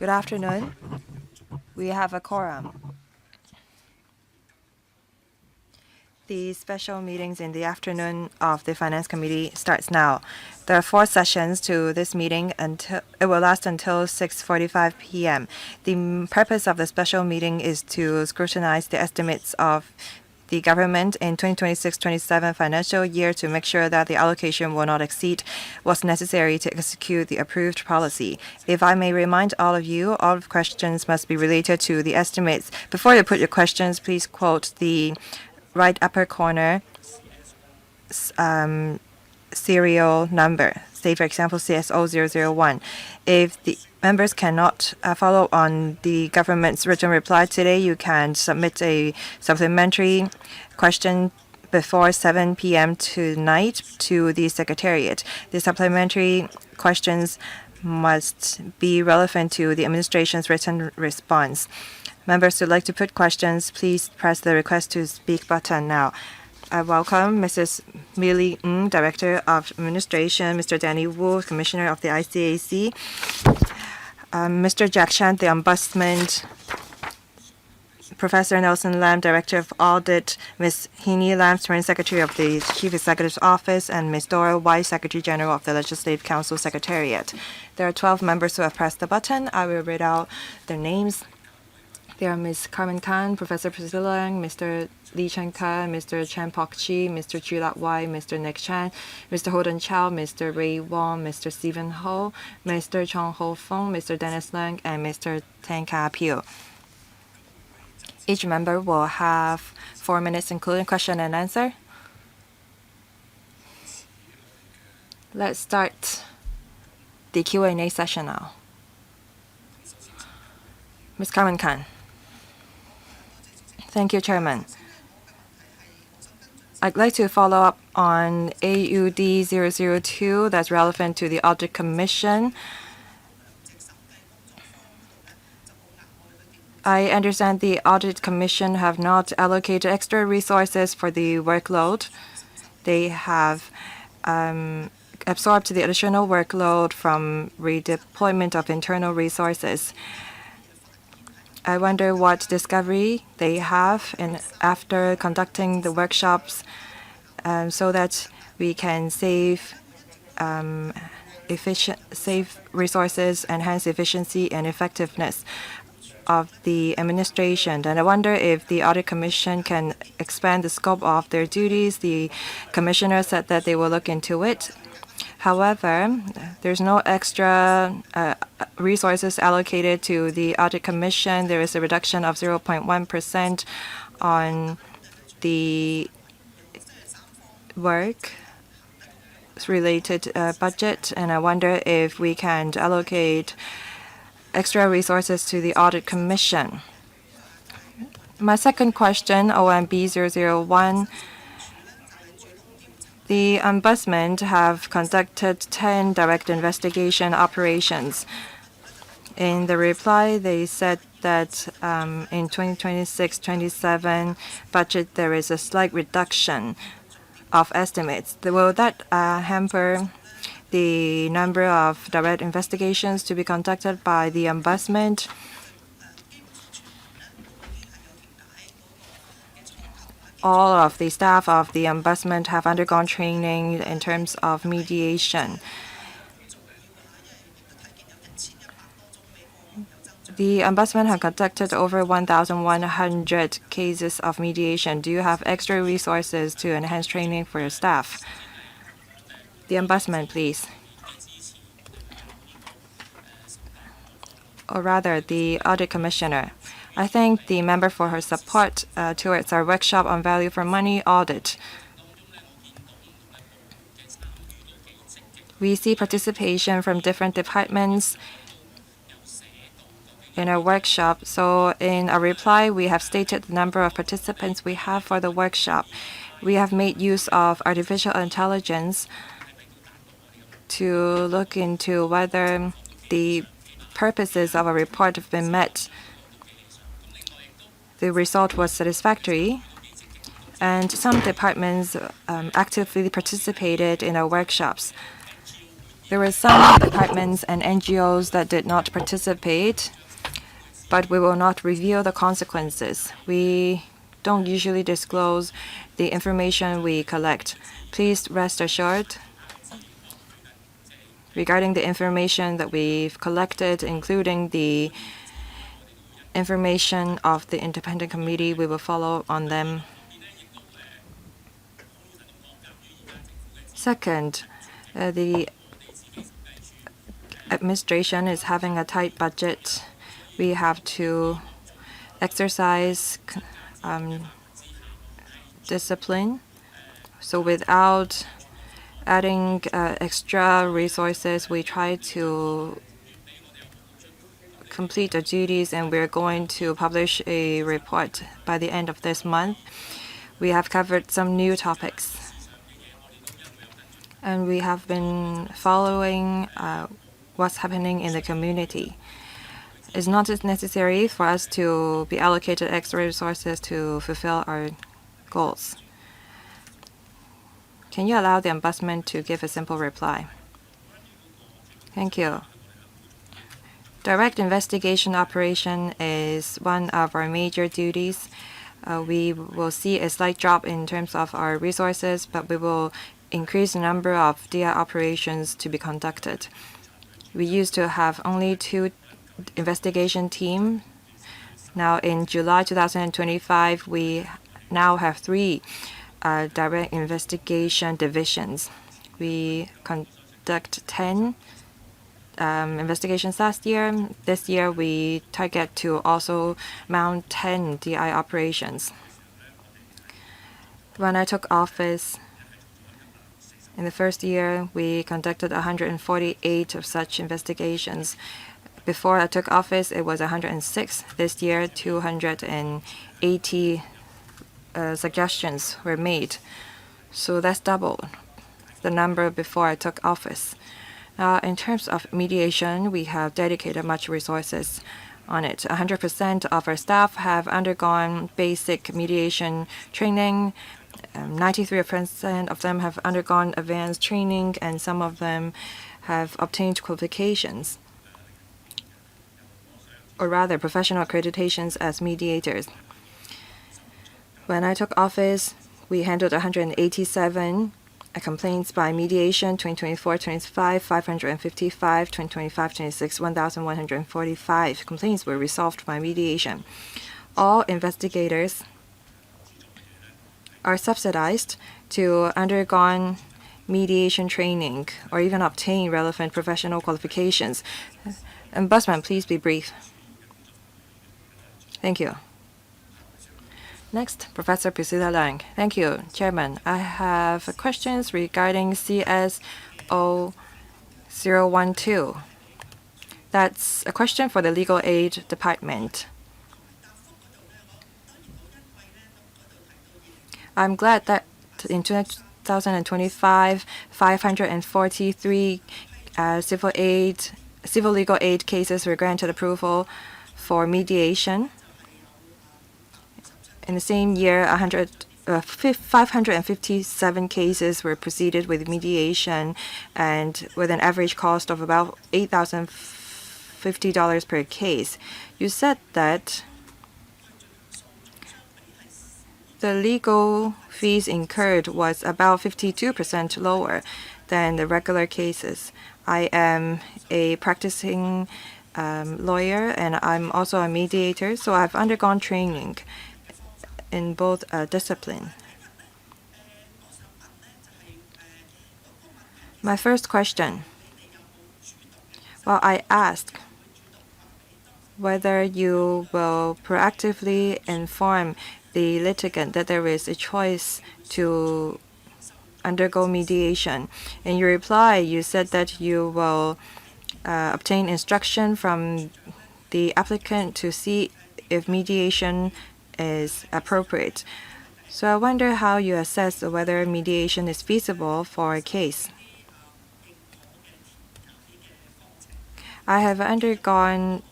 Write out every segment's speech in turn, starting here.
Good afternoon. We have a quorum. The special meetings in the afternoon of the Finance Committee starts now. There are 4 sessions to this meeting until it will last until 6:45 p.m. The purpose of the special meeting is to scrutinize the estimates of the government in 2026-27 financial year to make sure that the allocation will not exceed what's necessary to execute the approved policy. If I may remind all of you, all of questions must be related to the estimates. Before you put your questions, please quote the right upper corner serial number. Say, for example, CSO001. If the members cannot follow on the government's written reply today, you can submit a supplementary question before 7 p.m. tonight to the Secretariat. The supplementary questions must be relevant to the administration's written response. Members who would like to put questions, please press the Request to Speak button now. I welcome Mrs. Millie Ng, Director of Administration, Mr. Danny Wu, Commissioner of the ICAC, Mr. Jack Chan, the Ombudsman, Professor Nelson Lam, Director of Audit, Ms. Heenie Lam, Permanent Secretary of the Chief Executive's Office, and Ms. Dora White, Secretary General of the Legislative Council Secretariat. There are 12 members who have pressed the button. I will read out their names. They are Ms. Carmen Khan, Professor Priscilla Lang, Mr. Lee Chen-ka, Mr. Chan Pok-chi, Mr. Chu Lat-wai, Mr. Nick Chan, Mr. Holden Chow, Mr. Ray Wong, Mr. Stephen Ho, Mr. Chong Ho-fong, Mr. Dennis Leung, and Mr. Tan Ka-pio. Each member will have 4 minutes, including question and answer. Let's start the Q&A session now. Ms. Carmen Khan. Thank you, Chairman. I'd like to follow up on AUD 002 that's relevant to the Audit Commission. I understand the Audit Commission have not allocated extra resources for the workload. They have absorbed the additional workload from redeployment of internal resources. I wonder what discovery they have after conducting the workshops so that we can save resources, enhance efficiency and effectiveness of the administration. And I wonder if the Audit Commission can expand the scope of their duties. The Commissioner said that they will look into it. However, there's no extra resources allocated to the Audit Commission. There is a reduction of 0.1% on the work-related budget, and I wonder if we can allocate extra resources to the Audit Commission. My second question, OMB 001. The Ombudsman have conducted 10 direct investigation operations. In the reply, they said that in 2026-27 budget, there is a slight reduction of estimates. Will that hamper the number of direct investigations to be conducted by the Ombudsman? All of the staff of the Ombudsman have undergone training in terms of mediation. The Ombudsman have conducted over 1,100 cases of mediation. Do you have extra resources to enhance training for your staff? The Ombudsman, please. Or rather, the Audit Commissioner. I thank the member for her support towards our workshop on value for money audit. We see participation from different departments in our workshop. So in our reply, we have stated the number of participants we have for the workshop. We have made use of artificial intelligence to look into whether the purposes of a report have been met. The result was satisfactory, and some departments actively participated in our workshops. There were some departments and NGOs that did not participate, but we will not reveal the consequences. We don't usually disclose the information we collect. Please rest assured, regarding the information that we've collected, including the information of the independent committee, we will follow on them. Second, the administration is having a tight budget. We have to exercise discipline. So without adding extra resources, we try to complete the duties, and we're going to publish a report by the end of this month. We have covered some new topics, and we have been following what's happening in the community. It's not necessary for us to be allocated extra resources to fulfill our goals. Can you allow the Ombudsman to give a simple reply? Thank you. Direct investigation operation is one of our major duties. We will see a slight drop in terms of our resources, but we will increase the number of DI operations to be conducted. We used to have only 2 investigation teams. Now in July 2025, we now have 3 direct investigation divisions. We conduct 10 investigations last year. This year, we target to also mount 10 DI operations. When I took office, in the first year, we conducted 148 of such investigations. Before I took office, it was 106. This year, 280 suggestions were made. So that's double the number before I took office. In terms of mediation, we have dedicated much resources on it. 100% of our staff have undergone basic mediation training. 93% of them have undergone advanced training, and some of them have obtained qualifications, or rather professional accreditations as mediators. When I took office, we handled 187 complaints by mediation, 2024-25, 555, 2025-26, 1,145 complaints were resolved by mediation. All investigators are subsidized to undergone mediation training or even obtain relevant professional qualifications. Ombudsman, please be brief. Thank you. Next, Professor Priscilla Lang. Thank you, Chairman. I have questions regarding CS0012. That's a question for the Legal Aid Department. I'm glad that in 2025, 543 civil legal aid cases were granted approval for mediation. In the same year, 557 cases were proceeded with mediation, and with an average cost of about $8,050 per case. You said that the legal fees incurred was about 52% lower than the regular cases. I am a practicing lawyer, and I'm also a mediator, so I've undergone training in both discipline. My first question, well, I asked whether you will proactively inform the litigant that there is a choice to undergo mediation. In your reply, you said that you will obtain instruction from the applicant to see if mediation is appropriate. So I wonder how you assess whether mediation is feasible for a case. I have undergone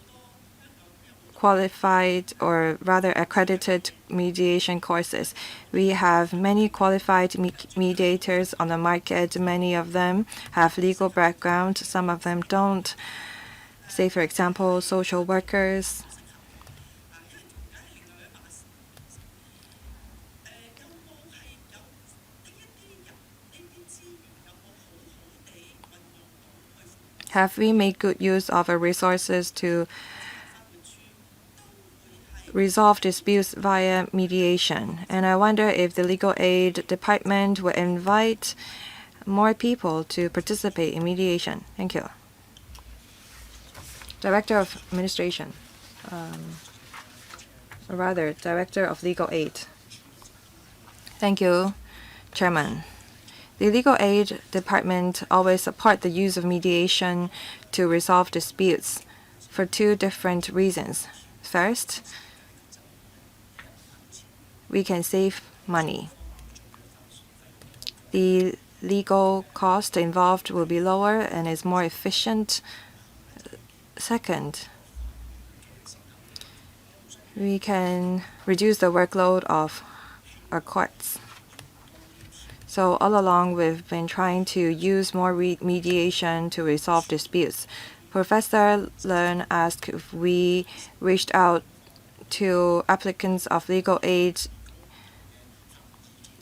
qualified or rather accredited mediation courses. We have many qualified mediators on the market. Many of them have legal background. Some of them don't. Say, for example, social workers. Have we made good use of our resources to resolve disputes via mediation? And I wonder if the legal aid department will invite more people to participate in mediation. Thank you. Director of Administration, or rather, Director of Legal Aid. Thank you, Chairman. The Legal Aid Department always support the use of mediation to resolve disputes for two different reasons. First, we can save money. The legal cost involved will be lower and is more efficient. Second, we can reduce the workload of our courts. So all along, we've been trying to use more mediation to resolve disputes. Professor Learn asked if we reached out to applicants of legal aid,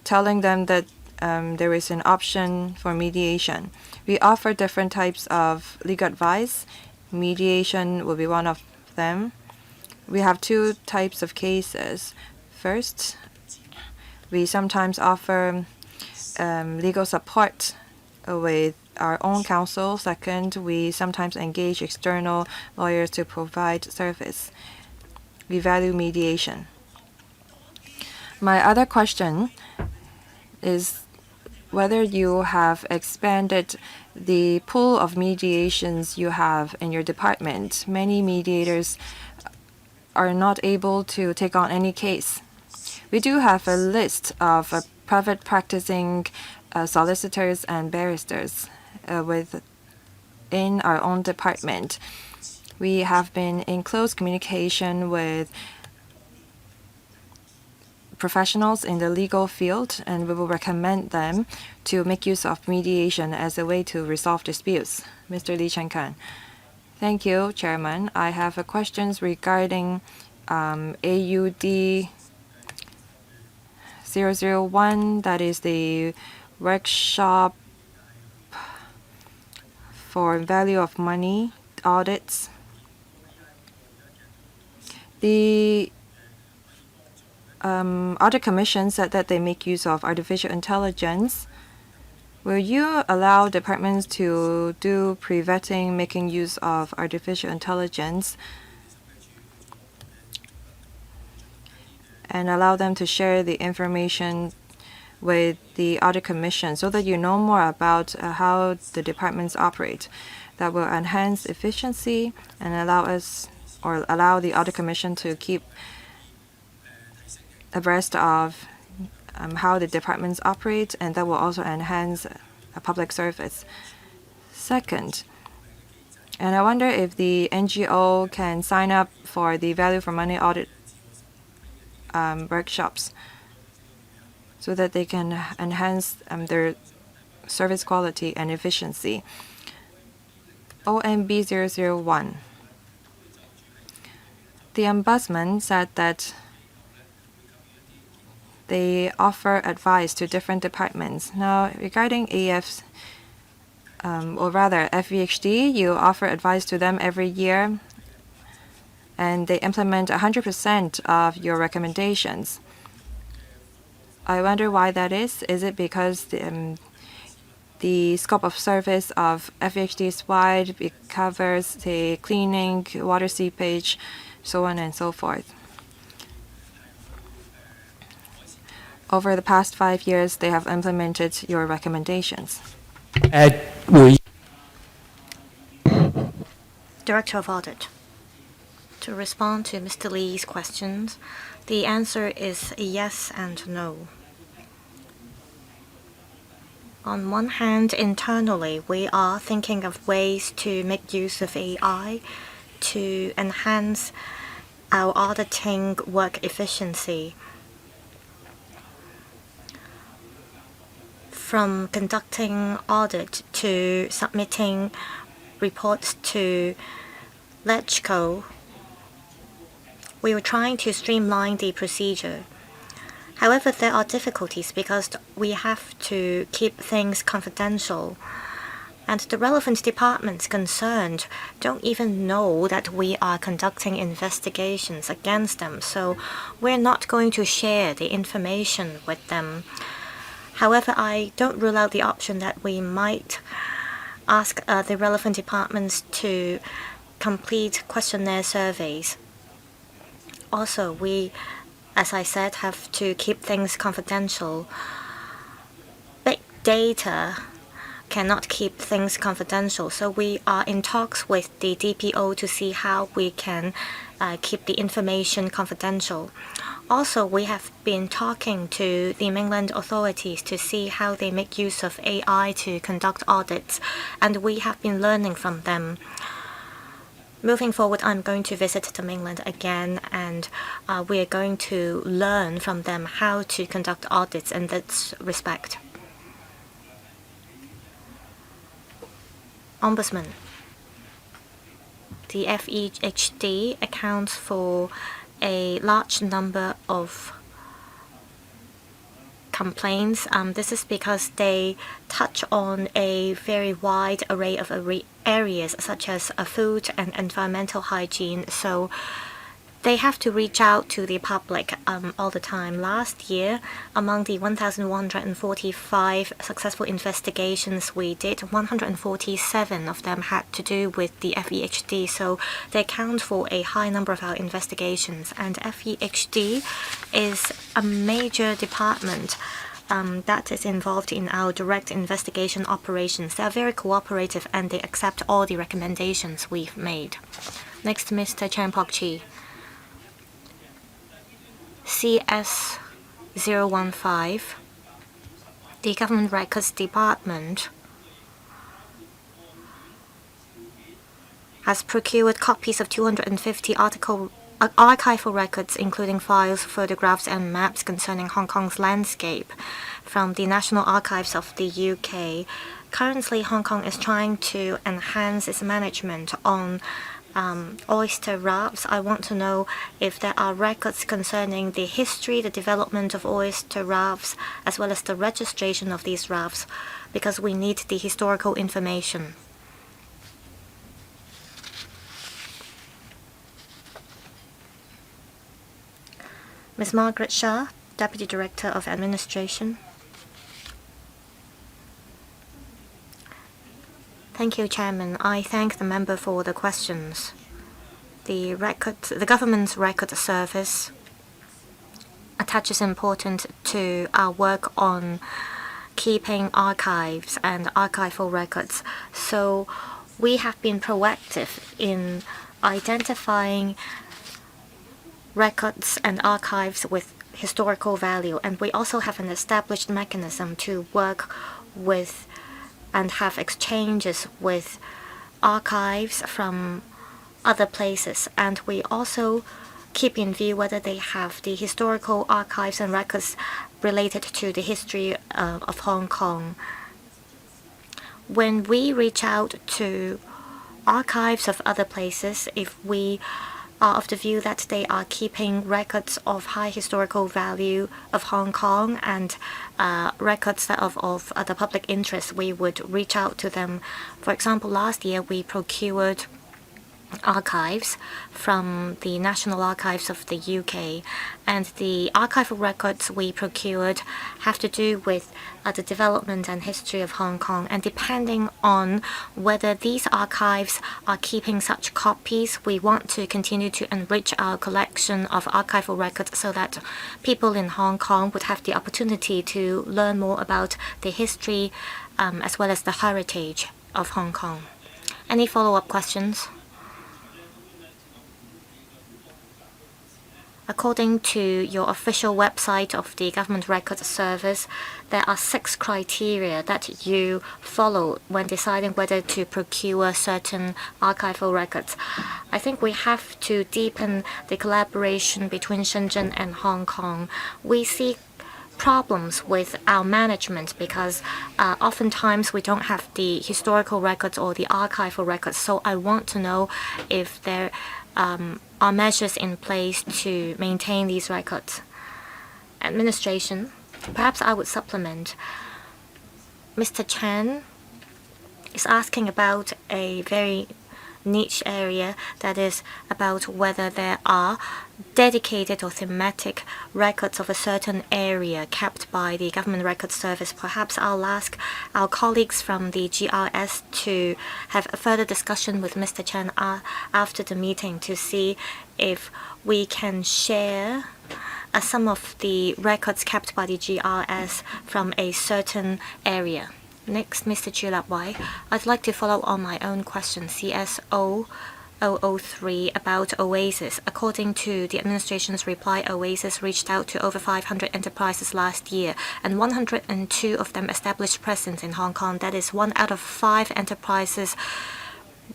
telling them that there is an option for mediation. We offer different types of legal advice. Mediation will be one of them. We have two types of cases. First, we sometimes offer legal support with our own counsel. Second, we sometimes engage external lawyers to provide service. We value mediation. My other question is whether you have expanded the pool of mediations you have in your department. Many mediators are not able to take on any case. We do have a list of private practicing solicitors and barristers within our own department. We have been in close communication with professionals in the legal field, and we will recommend them to make use of mediation as a way to resolve disputes. Mr. Lee Chen-kan. Thank you, Chairman. I have questions regarding AUD 001, that is the workshop for value of money audits. The Audit Commission said that they make use of artificial intelligence. Will you allow departments to do pre-vetting, making use of artificial intelligence, and allow them to share the information with the Audit Commission so that you know more about how the departments operate? That will enhance efficiency and allow the Audit Commission to keep abreast of how the departments operate, and that will also enhance public service. Second, and I wonder if the NGO can sign up for the value for money audit workshops so that they can enhance their service quality and efficiency. OMB 001. The Ombudsman said that they offer advice to different departments. Now, regarding AFs, or rather FVHD, you offer advice to them every year, and they implement 100% of your recommendations. I wonder why that is. Is it because the scope of service of FVHD is wide? It covers the cleaning, water seepage, so on and so forth. Over the past 5 years, they have implemented your recommendations. Director of Audit. To respond to Mr. Lee's questions, the answer is yes and no. On one hand, internally, we are thinking of ways to make use of AI to enhance our auditing work efficiency. From conducting audit to submitting reports to LegCo, we were trying to streamline the procedure. However, there are difficulties because we have to keep things confidential, and the relevant departments concerned don't even know that we are conducting investigations against them, so we're not going to share the information with them. However, I don't rule out the option that we might ask the relevant departments to complete questionnaire surveys. Also, we, as I said, have to keep things confidential. Big data cannot keep things confidential, so we are in talks with the DPO to see how we can keep the information confidential. Also, we have been talking to the mainland authorities to see how they make use of AI to conduct audits, and we have been learning from them. Moving forward, I'm going to visit the mainland again, and we are going to learn from them how to conduct audits in this respect. Ombudsman. The FEHD accounts for a large number of complaints. This is because they touch on a very wide array of areas, such as food and environmental hygiene. So they have to reach out to the public all the time. Last year, among the 1,145 successful investigations we did, 147 of them had to do with the FEHD, so they account for a high number of our investigations. And FEHD is a major department that is involved in our direct investigation operations. They are very cooperative and they accept all the recommendations we've made. Next, Mr. Chan Pok-chi. CS015, the Government Records Department has procured copies of 250 archival records, including files, photographs, and maps concerning Hong Kong's landscape from the National Archives of the UK. Currently, Hong Kong is trying to enhance its management on oyster rafts. I want to know if there are records concerning the history, the development of oyster rafts, as well as the registration of these rafts, because we need the historical information. Ms. Margaret Shah, Deputy Director of Administration. Thank you, Chairman. I thank the member for the questions. The government's record service attaches importance to our work on keeping archives and archival records. So we have been proactive in identifying records and archives with historical value, and we also have an established mechanism to work with and have exchanges with archives from other places. And we also keep in view whether they have the historical archives and records related to the history of Hong Kong. When we reach out to archives of other places, if we are of the view that they are keeping records of high historical value of Hong Kong and records that of the public interest, we would reach out to them. For example, last year we procured archives from the National Archives of the UK, and the archival records we procured have to do with the development and history of Hong Kong, and depending on whether these archives are keeping such copies, we want to continue to enrich our collection of archival records so that people in Hong Kong would have the opportunity to learn more about the history as well as the heritage of Hong Kong. Any follow-up questions? According to your official website of the Government Records Service, there are 6 criteria that you follow when deciding whether to procure certain archival records. I think we have to deepen the collaboration between Shenzhen and Hong Kong. We see problems with our management because oftentimes we don't have the historical records or the archival records. So I want to know if there are measures in place to maintain these records. Administration, perhaps I would supplement. Mr. Chen is asking about a very niche area, that is about whether there are dedicated or thematic records of a certain area kept by the Government Records Service. Perhaps I'll ask our colleagues from the GRS to have a further discussion with Mr. Chen after the meeting to see if we can share some of the records kept by the GRS from a certain area. Next, Mr. Chu Lap Wai. I'd like to follow on my own question, CSO 003, about Oasis. According to the administration's reply, Oasis reached out to over 500 enterprises last year, and 102 of them established presence in Hong Kong. That is 1 out of 5 enterprises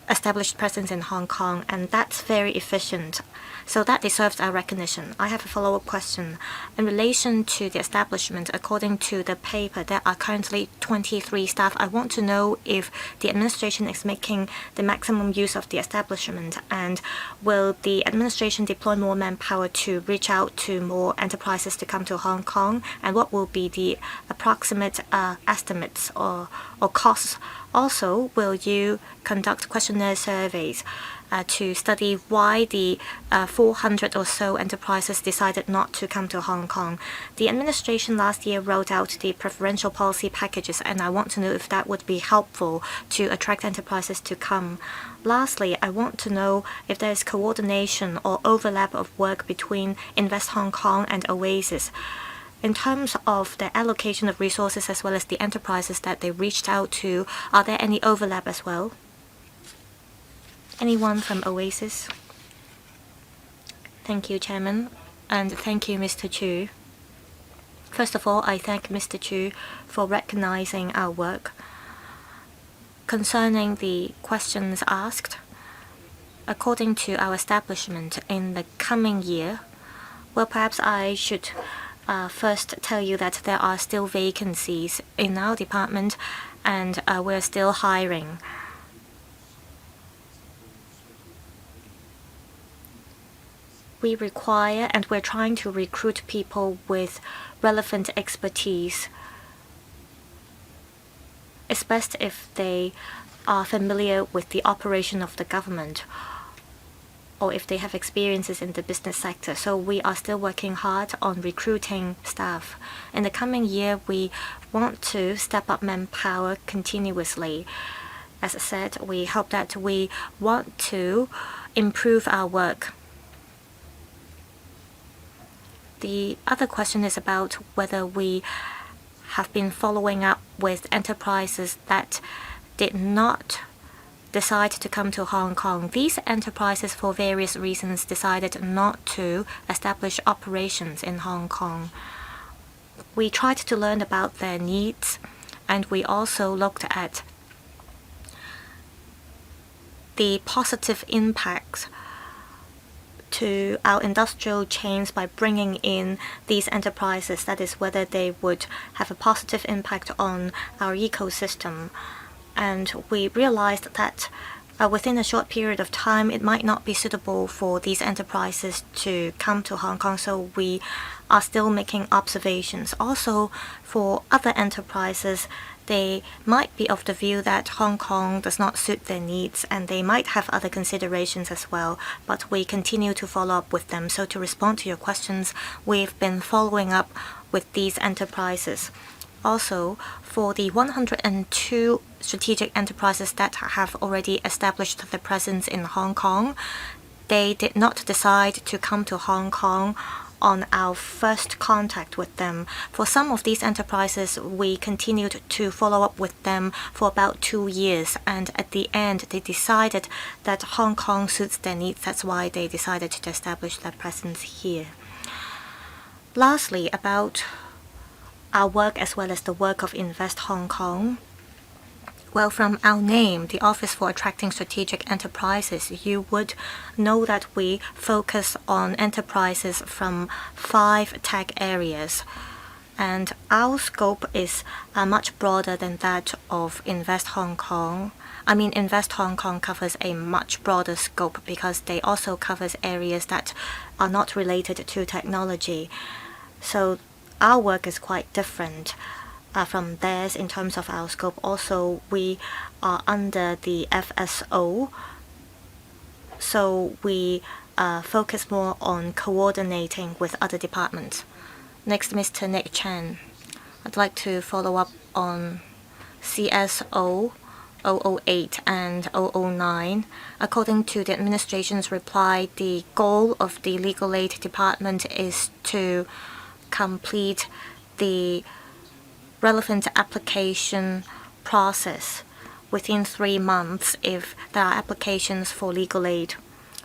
established presence in Hong Kong, and that's very efficient. So that deserves our recognition. I have a follow-up question. In relation to the establishment, according to the paper, there are currently 23 staff. I want to know if the administration is making the maximum use of the establishment, and will the administration deploy more manpower to reach out to more enterprises to come to Hong Kong, and what will be the approximate estimates or costs? Also, will you conduct questionnaire surveys to study why the 400 or so enterprises decided not to come to Hong Kong? The administration last year rolled out the preferential policy packages, and I want to know if that would be helpful to attract enterprises to come. Lastly, I want to know if there is coordination or overlap of work between Invest Hong Kong and Oasis. In terms of the allocation of resources as well as the enterprises that they reached out to, are there any overlap as well? Anyone from Oasis? Thank you, Chairman, and thank you, Mr. Chu. First of all, I thank Mr. Chu for recognizing our work. Concerning the questions asked, according to our establishment in the coming year, well, perhaps I should first tell you that there are still vacancies in our department, and we're still hiring. We require and we're trying to recruit people with relevant expertise. It's best if they are familiar with the operation of the government, or if they have experiences in the business sector. So we are still working hard on recruiting staff. In the coming year, we want to step up manpower continuously. As I said, we hope that we want to improve our work. The other question is about whether we have been following up with enterprises that did not decide to come to Hong Kong. These enterprises, for various reasons, decided not to establish operations in Hong Kong. We tried to learn about their needs, and we also looked at the positive impacts to our industrial chains by bringing in these enterprises, that is, whether they would have a positive impact on our ecosystem. And we realized that within a short period of time, it might not be suitable for these enterprises to come to Hong Kong, so we are still making observations. Also, for other enterprises, they might be of the view that Hong Kong does not suit their needs, and they might have other considerations as well, but we continue to follow up with them. So to respond to your questions, we've been following up with these enterprises. Also, for the 102 strategic enterprises that have already established their presence in Hong Kong, they did not decide to come to Hong Kong on our first contact with them. For some of these enterprises, we continued to follow up with them for about 2 years, and at the end, they decided that Hong Kong suits their needs. That's why they decided to establish their presence here. Lastly, about our work as well as the work of Invest Hong Kong. Well, from our name, the Office for Attracting Strategic Enterprises, you would know that we focus on enterprises from 5 tech areas. And our scope is much broader than that of Invest Hong Kong. I mean, Invest Hong Kong covers a much broader scope because they also covers areas that are not related to technology. So our work is quite different from theirs in terms of our scope. Also, we are under the FSO, so we focus more on coordinating with other departments. Next, Mr. Nick Chen. I'd like to follow up on CSO 008 and 009. According to the administration's reply, the goal of the legal aid department is to complete the relevant application process within 3 months if there are applications for legal aid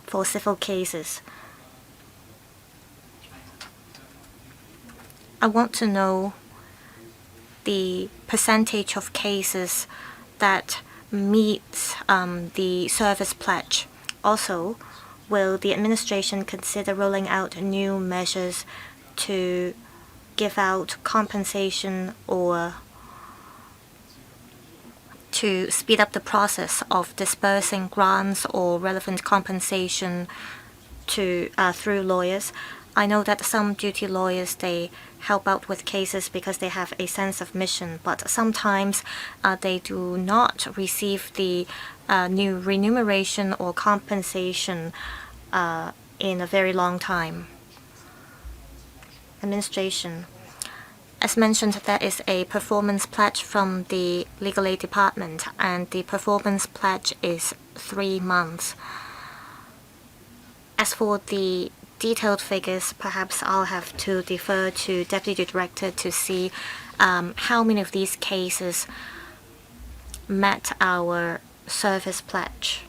for civil cases. I want to know the percentage of cases that meets the service pledge. Also, will the administration consider rolling out new measures to give out compensation or to speed up the process of dispersing grants or relevant compensation to through lawyers? I know that some duty lawyers, they help out with cases because they have a sense of mission, but sometimes they do not receive the new remuneration or compensation in a very long time. Administration. As mentioned, there is a performance pledge from the legal aid department, and the performance pledge is 3 months. As for the detailed figures, perhaps I'll have to defer to Deputy Director to see how many of these cases met our service pledge.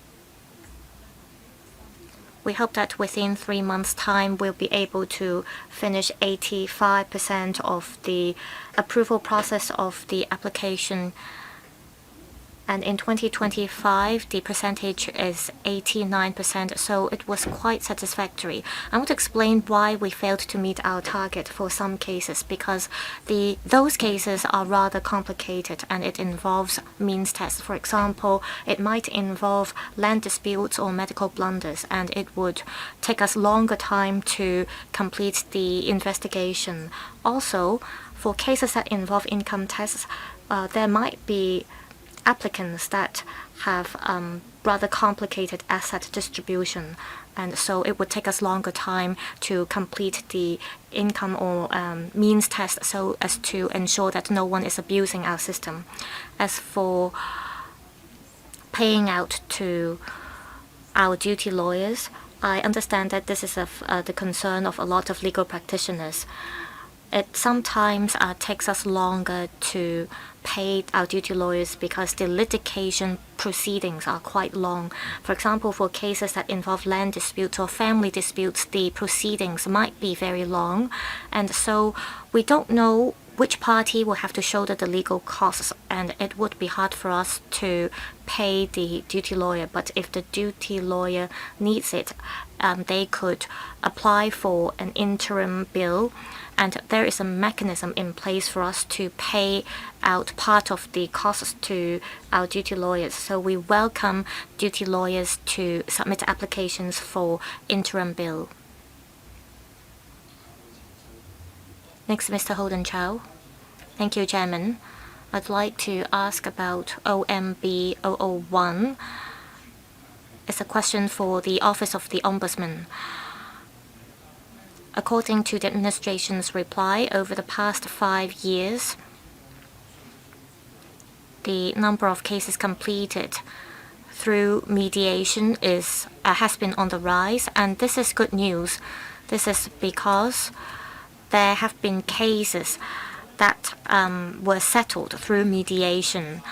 We hope that within 3 months' time, we'll be able to finish 85% of the approval process of the application. And in 2025, the percentage is 89%, so it was quite satisfactory. I want to explain why we failed to meet our target for some cases, because those cases are rather complicated and it involves means tests. For example, it might involve land disputes or medical blunders, and it would take us longer time to complete the investigation. Also, for cases that involve income tests, there might be applicants that have rather complicated asset distribution, and so it would take us longer time to complete the income or means test so as to ensure that no one is abusing our system. As for paying out to our duty lawyers, I understand that this is the concern of a lot of legal practitioners. It sometimes takes us longer to pay our duty lawyers because the litigation proceedings are quite long. For example, for cases that involve land disputes or family disputes, the proceedings might be very long, and so we don't know which party will have to shoulder the legal costs, and it would be hard for us to pay the duty lawyer. But if the duty lawyer needs it, they could apply for an interim bill, and there is a mechanism in place for us to pay out part of the costs to our duty lawyers. So we welcome duty lawyers to submit applications for interim bill. Next, Mr. Holden Chow. Thank you, Chairman. I'd like to ask about OMB 001. It's a question for the Office of the Ombudsman. According to the administration's reply, over the past 5 years, the number of cases completed through mediation has been on the rise, and this is good news. This is because there have been cases that were settled through mediation.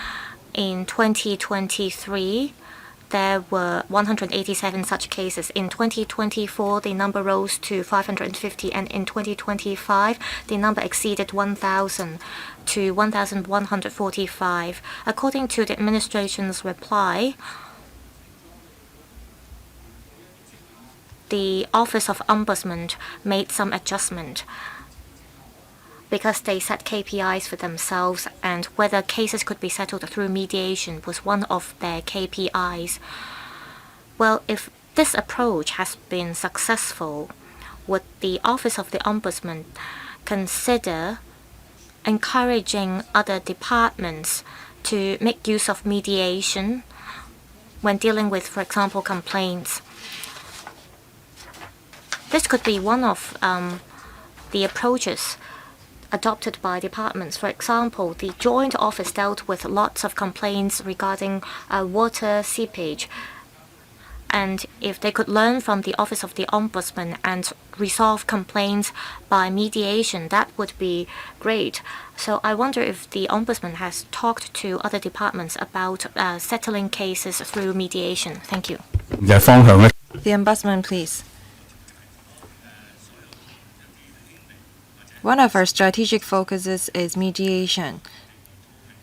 In 2023, there were 187 such cases. In 2024, the number rose to 550, and in 2025, the number exceeded 1,000 to 1,145. According to the administration's reply, the Office of Ombudsman made some adjustment because they set KPIs for themselves, and whether cases could be settled through mediation was one of their KPIs. Well, if this approach has been successful, would the Office of the Ombudsman consider encouraging other departments to make use of mediation when dealing with, for example, complaints? This could be one of the approaches adopted by departments. For example, the joint office dealt with lots of complaints regarding water seepage. And if they could learn from the Office of the Ombudsman and resolve complaints by mediation, that would be great. So I wonder if the Ombudsman has talked to other departments about settling cases through mediation. Thank you. The Ombudsman, please. One of our strategic focuses is mediation.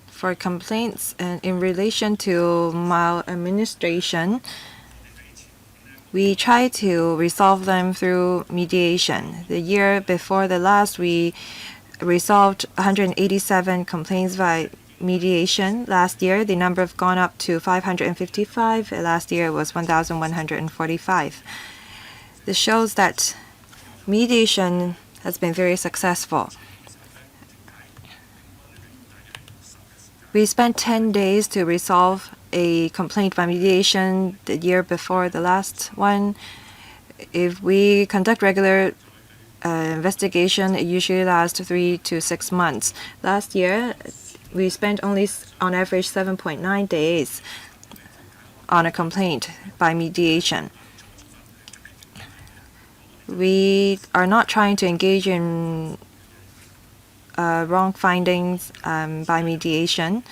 For complaints and in relation to maladministration, we try to resolve them through mediation. The year before the last, we resolved 187 complaints by mediation. Last year, the number have gone up to 555. Last year was 1,145. This shows that mediation has been very successful. We spent 10 days to resolve a complaint by mediation the year before the last one. If we conduct regular investigation, it usually lasts 3 to 6 months. Last year, we spent only on average 7.9 days on a complaint by mediation. We are not trying to engage in wrong findings by mediation.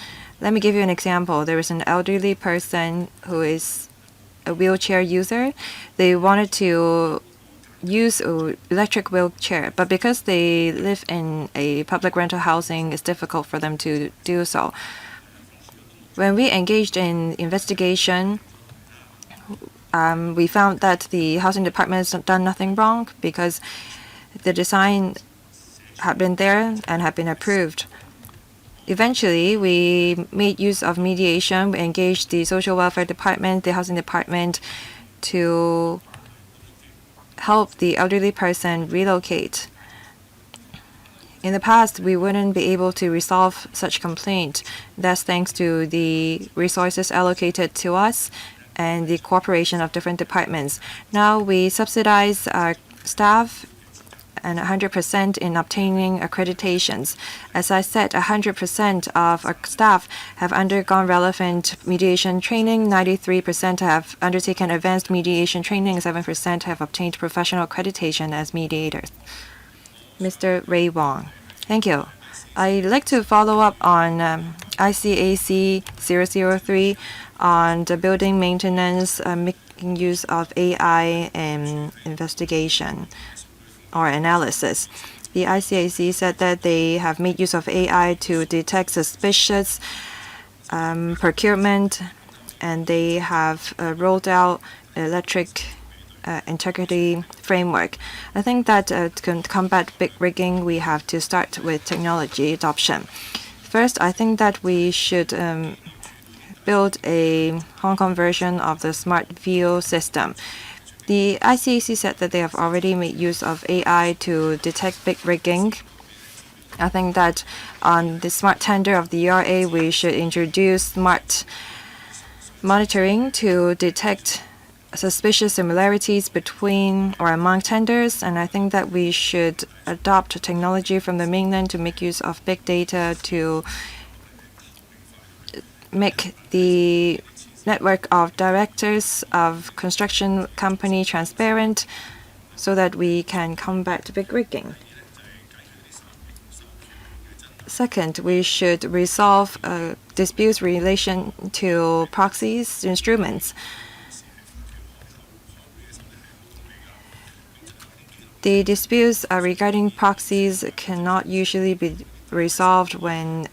Let me give you an example. There is an elderly person who is a wheelchair user. They wanted to use an electric wheelchair, but because they live in a public rental housing, it's difficult for them to do so. When we engaged in investigation, we found that the housing department has done nothing wrong because the design had been there and had been approved. Eventually, we made use of mediation. We engaged the social welfare department, the housing department to help the elderly person relocate. In the past, we wouldn't be able to resolve such complaint. That's thanks to the resources allocated to us and the cooperation of different departments. Now we subsidize our staff and 100% in obtaining accreditations. As I said, 100% of our staff have undergone relevant mediation training, 93% have undertaken advanced mediation training, 7% have obtained professional accreditation as mediators. Mr. Ray Wong. Thank you. I'd like to follow up on ICAC 003 on the building maintenance, making use of AI in investigation or analysis. The ICAC said that they have made use of AI to detect suspicious procurement, and they have rolled out electric integrity framework. I think that to combat big rigging, we have to start with technology adoption. First, I think that we should build a Hong Kong version of the smart view system. The ICAC said that they have already made use of AI to detect big rigging. I think that on the smart tender of the ERA, we should introduce smart monitoring to detect suspicious similarities between or among tenders, and I think that we should adopt technology from the mainland to make use of big data to make the network of directors of construction company transparent so that we can combat big rigging. Second, we should resolve disputes relation to proxies instruments. The disputes regarding proxies cannot usually be resolved when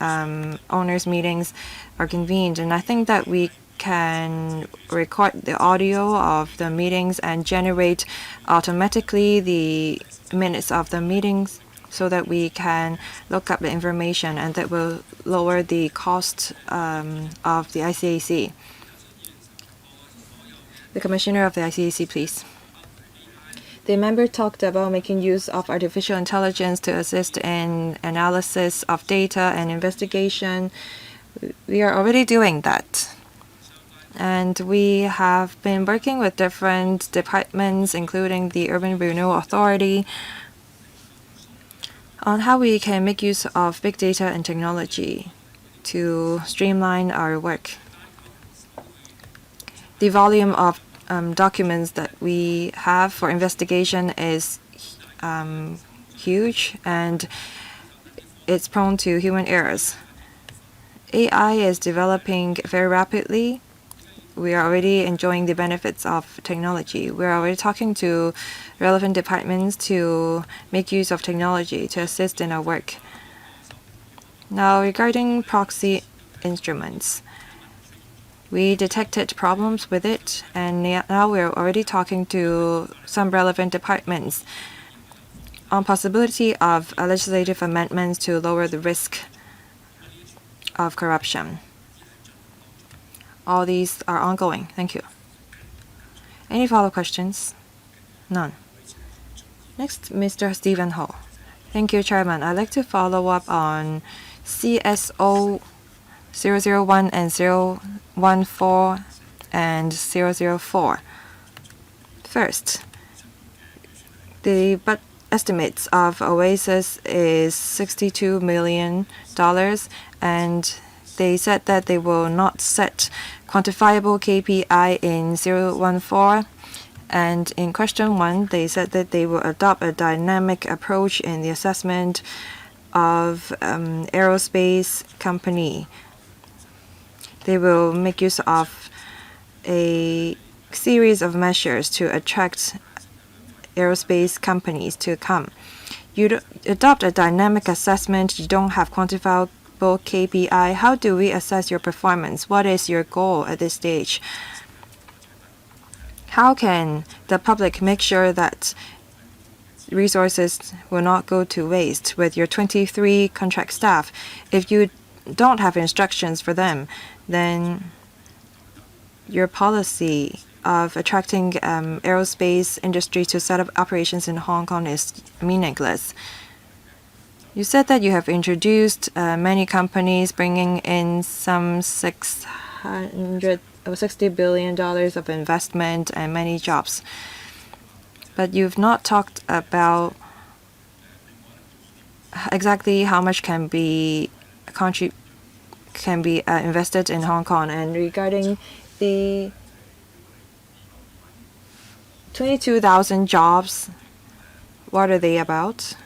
owners' meetings are convened, and I think that we can record the audio of the meetings and generate automatically the minutes of the meetings so that we can look up the information, and that will lower the cost of the ICAC. The Commissioner of the ICAC, please. The member talked about making use of artificial intelligence to assist in analysis of data and investigation. We are already doing that. And we have been working with different departments, including the Urban Renewal Authority, on how we can make use of big data and technology to streamline our work. The volume of documents that we have for investigation is huge, and it's prone to human errors. AI is developing very rapidly. We are already enjoying the benefits of technology. We are already talking to relevant departments to make use of technology to assist in our work. Now, regarding proxy instruments, we detected problems with it, and now we're already talking to some relevant departments on possibility of legislative amendments to lower the risk of corruption. All these are ongoing. Thank you. Any follow-up questions? None. Next, Mr. Stephen Ho. Thank you, Chairman. I'd like to follow up on CSO 001 and 014 and 004. First, the estimates of Oasis is $62 million, and they said that they will not set quantifiable KPI in 014. And in question 1, they said that they will adopt a dynamic approach in the assessment of aerospace company. They will make use of a series of measures to attract aerospace companies to come. You adopt a dynamic assessment, you don't have quantifiable KPI. How do we assess your performance? What is your goal at this stage? How can the public make sure that resources will not go to waste with your 23 contract staff? If you don't have instructions for them, then your policy of attracting aerospace industry to set up operations in Hong Kong is meaningless. You said that you have introduced many companies bringing in some $60 billion of investment and many jobs. But you've not talked about exactly how much can be invested in Hong Kong. And regarding the 22,000 jobs, what are they about?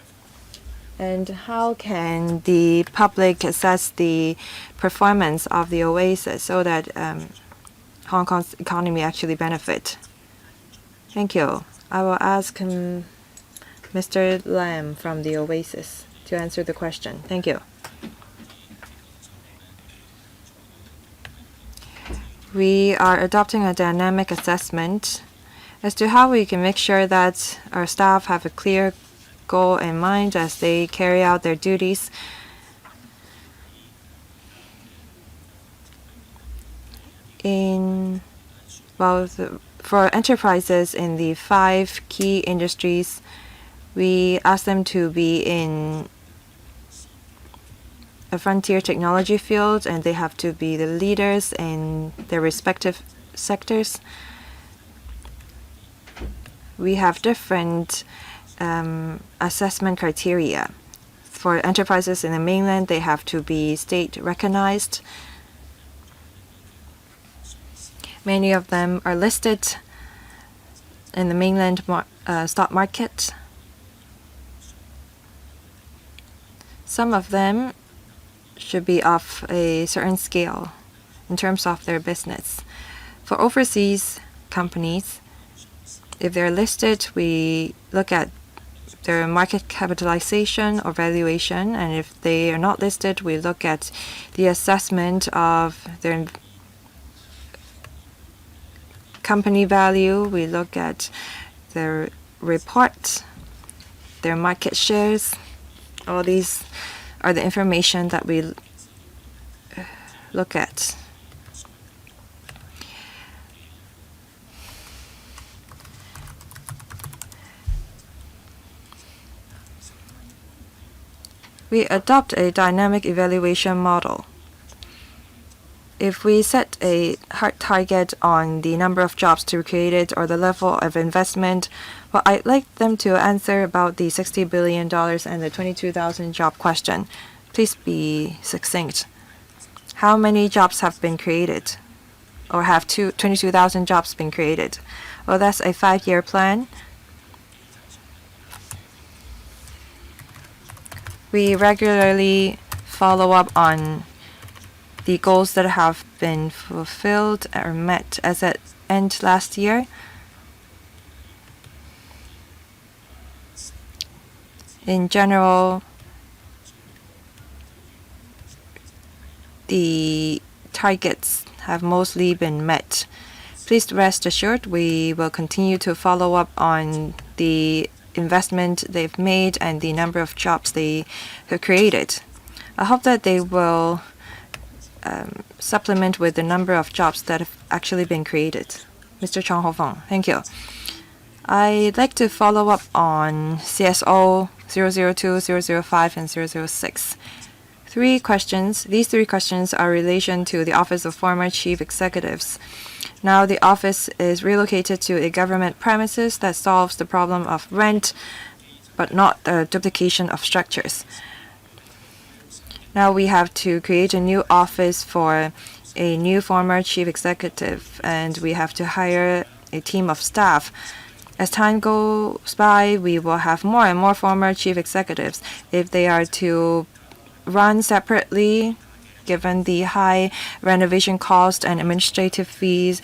And how can the public assess the performance of the Oasis so that Hong Kong's economy actually benefit? Thank you. I will ask Mr. Lam from the Oasis to answer the question. Thank you. We are adopting a dynamic assessment as to how we can make sure that our staff have a clear goal in mind as they carry out their duties. For enterprises in the 5 key industries, we ask them to be in a frontier technology field, and they have to be the leaders in their respective sectors. We have different assessment criteria. For enterprises in the mainland, they have to be state recognized. Many of them are listed in the mainland stock market. Some of them should be of a certain scale in terms of their business. For overseas companies, if they're listed, we look at their market capitalization or valuation, and if they are not listed, we look at the assessment of their company value. We look at their report, their market shares. All these are the information that we look at. We adopt a dynamic evaluation model. If we set a hard target on the number of jobs to be created or the level of investment, well, I'd like them to answer about the $60 billion and the 22,000 job question. Please be succinct. How many jobs have been created? Or have 22,000 jobs been created? Well, that's a 5-year plan. We regularly follow up on the goals that have been fulfilled or met as at end last year. In general, the targets have mostly been met. Please rest assured we will continue to follow up on the investment they've made and the number of jobs they have created. I hope that they will supplement with the number of jobs that have actually been created. Mr. Chong Ho-fong, thank you. I'd like to follow up on CSO 002, 005, and 006. 3 questions. These 3 questions are in relation to the Office of Former Chief Executives. Now the office is relocated to a government premises that solves the problem of rent, but not the duplication of structures. Now we have to create a new office for a new former chief executive, and we have to hire a team of staff. As time goes by, we will have more and more former chief executives. If they are to run separately, given the high renovation cost and administrative fees,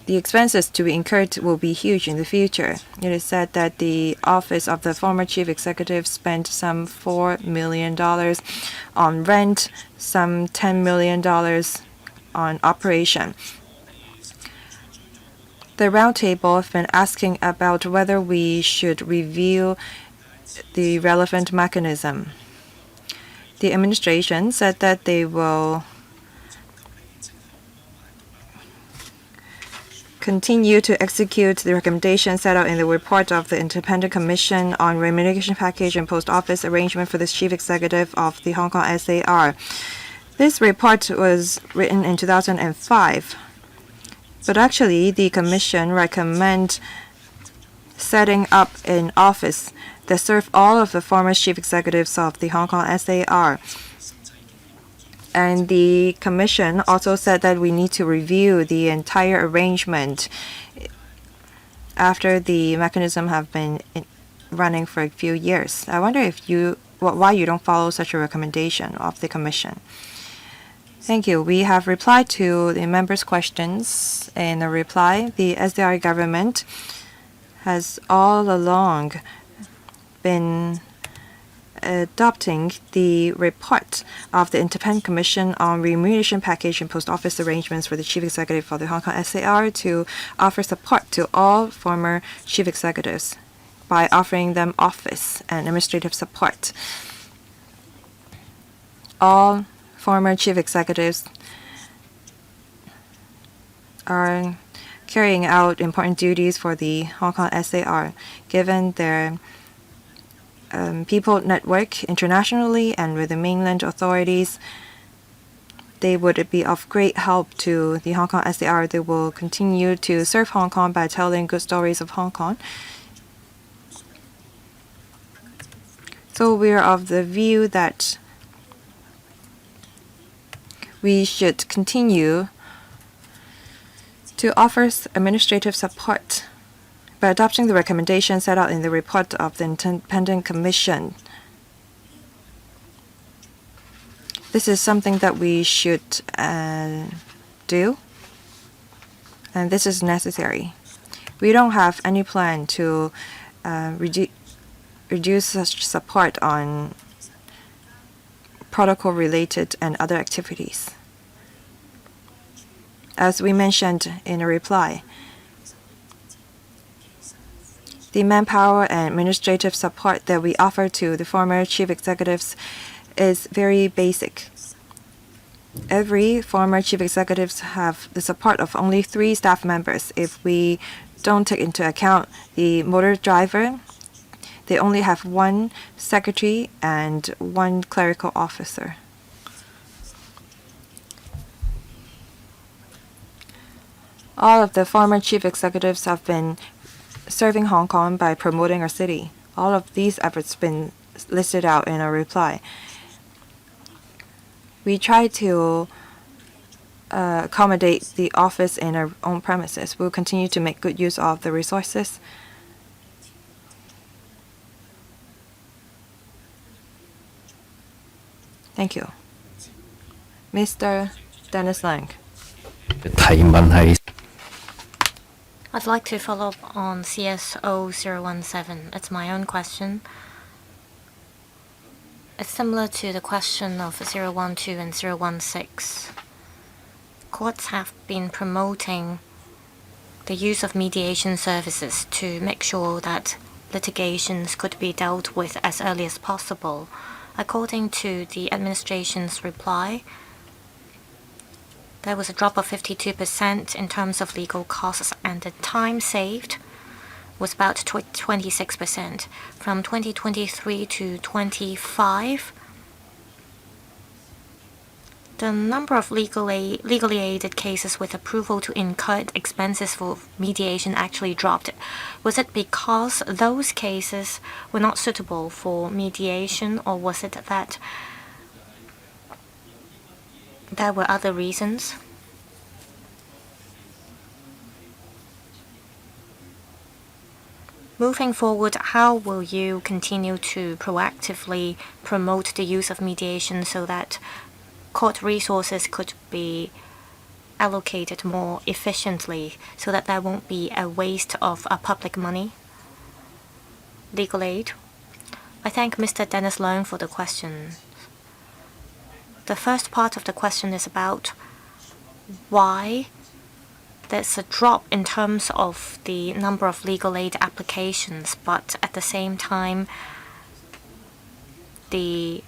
the expenses to be incurred will be huge in the future. It is said that the office of the former chief executive spent some $4 million on rent, some $10 million on operation. The roundtable have been asking about whether we should review the relevant mechanism. The administration said that they will continue to execute the recommendations set out in the report of the Independent Commission on Remuneration Package and Post Office Arrangement for the Chief Executive of the Hong Kong SAR. This report was written in 2005, but actually the Commission recommends setting up an office that serve all of the former chief executives of the Hong Kong SAR. And the Commission also said that we need to review the entire arrangement after the mechanism have been running for a few years. I wonder if why you don't follow such a recommendation of the Commission. Thank you. We have replied to the members' questions. In a reply, the SDR government has all along been adopting the report of the Independent Commission on Remuneration Package and Post Office Arrangements for the Chief Executive of the Hong Kong SAR to offer support to all former chief executives by offering them office and administrative support. All former chief executives are carrying out important duties for the Hong Kong SAR, given their people network internationally and with the mainland authorities. They would be of great help to the Hong Kong SAR. They will continue to serve Hong Kong by telling good stories of Hong Kong. So we are of the view that we should continue to offer administrative support by adopting the recommendations set out in the report of the Independent Commission. This is something that we should do, and this is necessary. We don't have any plan to reduce such support on protocol-related and other activities. As we mentioned in a reply, the manpower and administrative support that we offer to the former chief executives is very basic. Every former chief executives have the support of only 3 staff members. If we don't take into account the motor driver, they only have 1 secretary and 1 clerical officer. All of the former chief executives have been serving Hong Kong by promoting our city. All of these efforts have been listed out in our reply. We try to accommodate the office in our own premises. We'll continue to make good use of the resources. Thank you. Mr. Dennis Lang. I'd like to follow up on CSO 017. It's my own question. It's similar to the question of 012 and 016. Courts have been promoting the use of mediation services to make sure that litigations could be dealt with as early as possible. According to the administration's reply, there was a drop of 52% in terms of legal costs, and the time saved was about 26%. From 2023 to 25, the number of legally aided cases with approval to incur expenses for mediation actually dropped. Was it because those cases were not suitable for mediation, or was it that there were other reasons? Moving forward, how will you continue to proactively promote the use of mediation so that court resources could be allocated more efficiently, so that there won't be a waste of public money? Legal aid. I thank Mr. Dennis Leung for the question. The first part of the question is about why there's a drop in terms of the number of legal aid applications, but at the same time, the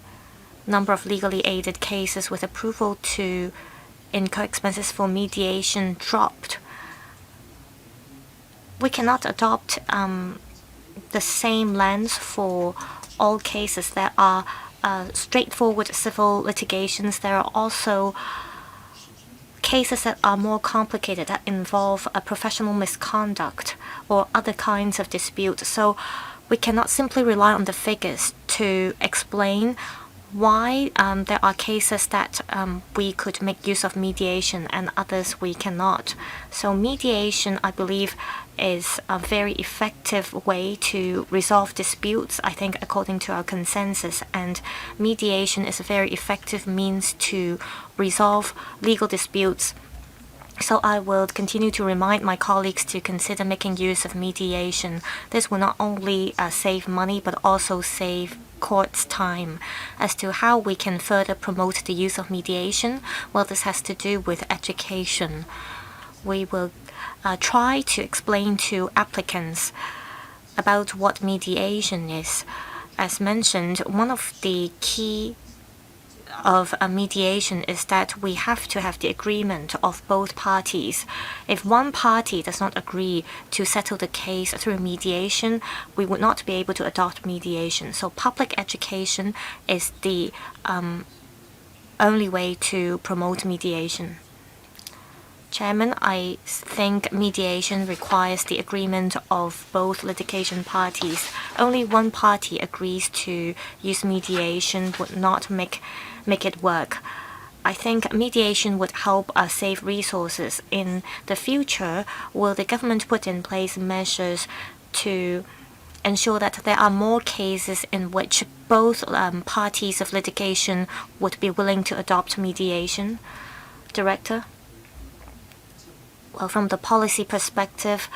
number of legally aided cases with approval to incur expenses for mediation dropped. We cannot adopt the same lens for all cases. There are straightforward civil litigations. There are also cases that are more complicated, that involve a professional misconduct or other kinds of disputes. So we cannot simply rely on the figures to explain why there are cases that we could make use of mediation and others we cannot. So mediation, I believe, is a very effective way to resolve disputes, I think, according to our consensus. And mediation is a very effective means to resolve legal disputes. So I will continue to remind my colleagues to consider making use of mediation. This will not only save money, but also save court's time. As to how we can further promote the use of mediation, well, this has to do with education. We will try to explain to applicants about what mediation is. As mentioned, one of the key of a mediation is that we have to have the agreement of both parties. If one party does not agree to settle the case through mediation, we would not be able to adopt mediation. So public education is the only way to promote mediation. Chairman, I think mediation requires the agreement of both litigation parties. Only one party agrees to use mediation would not make it work. I think mediation would help us save resources. In the future, will the government put in place measures to ensure that there are more cases in which both parties of litigation would be willing to adopt mediation? Director? Well, from the policy perspective,